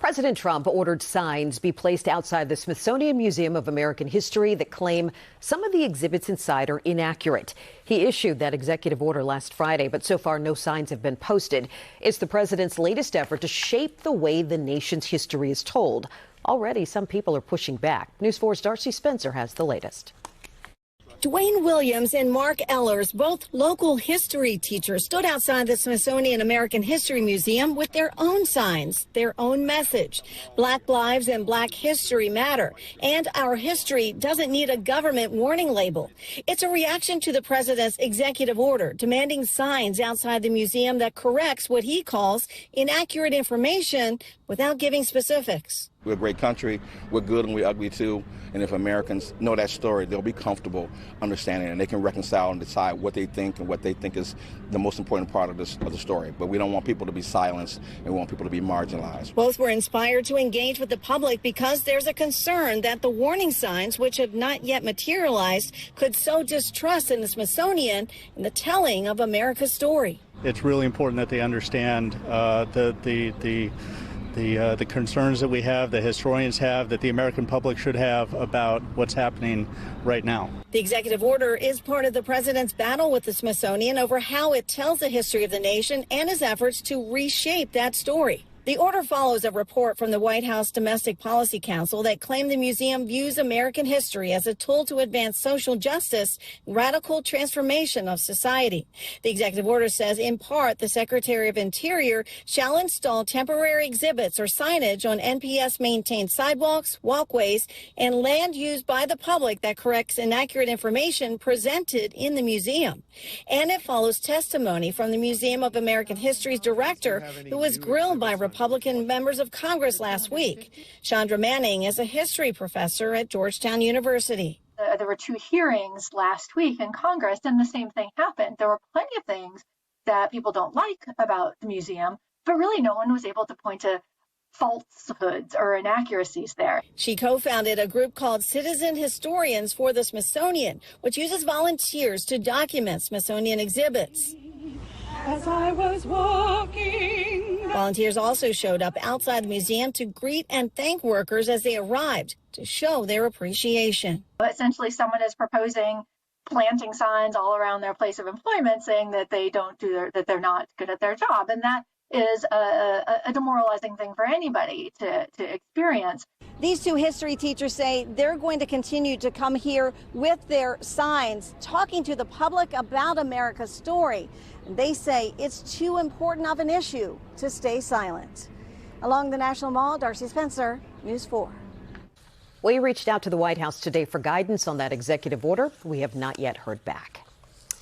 President Trump ordered signs be placed outside the Smithsonian Museum of American History that claim some of the exhibits inside are inaccurate. He issued that executive order last Friday, but so far no signs have been posted. It's the president's latest effort to shape the way the nation's history is told. Already, some people are pushing back. News 4's Darcy Spencer has the latest. Dwayne Williams and Mark Ellers, both local history teachers, stood outside the Smithsonian American History Museum with their own signs, their own message. Black lives and Black history matter, and our history doesn't need a government warning label. It's a reaction to the president's executive order demanding signs outside the museum that corrects what he calls inaccurate information without giving specifics. We're a great country. We're good and we're ugly too. And if Americans know that story, they'll be comfortable understanding it, and they can reconcile and decide what they think and what they think is the most important part of the story. But we don't want people to be silenced, and we want people to be marginalized. Both were inspired to engage with the public because there's a concern that the warning signs, which have not yet materialized, could sow distrust in the Smithsonian and the telling of America's story. It's really important that they understand the concerns that we have, the historians have, that the American public should have about what's happening right now. The executive order is part of the president's battle with the Smithsonian over how it tells the history of the nation and his efforts to reshape that story. The order follows a report from the White House Domestic Policy Council that claimed the museum views American history as a tool to advance social justice, radical transformation of society. The executive order says, in part, the Secretary of Interior shall install temporary exhibits or signage on NPS-maintained sidewalks, walkways, and land used by the public that corrects inaccurate information presented in the museum. And it follows testimony from the Museum of American History's director, who was grilled by Republican members of Congress last week. Chandra Manning is a history professor at Georgetown University. There were 2 hearings last week in Congress, and the same thing happened. There were plenty of things that people don't like about the museum, but really no one was able to point to falsehoods or inaccuracies there. She co-founded a group called Citizen Historians for the Smithsonian, which uses volunteers to document Smithsonian exhibits. As I was walking. Volunteers also showed up outside the museum to greet and thank workers as they arrived to show their appreciation. Essentially, someone is proposing planting signs all around their place of employment saying that that they're not good at their job, and that is a demoralizing thing for anybody to experience. These 2 history teachers say they're going to continue to come here with their signs, talking to the public about America's story. And they say it's too important of an issue to stay silent. Along the National Mall, Darcy Spencer, News 4. We reached out to the White House today for guidance on that executive order. We have not yet heard back.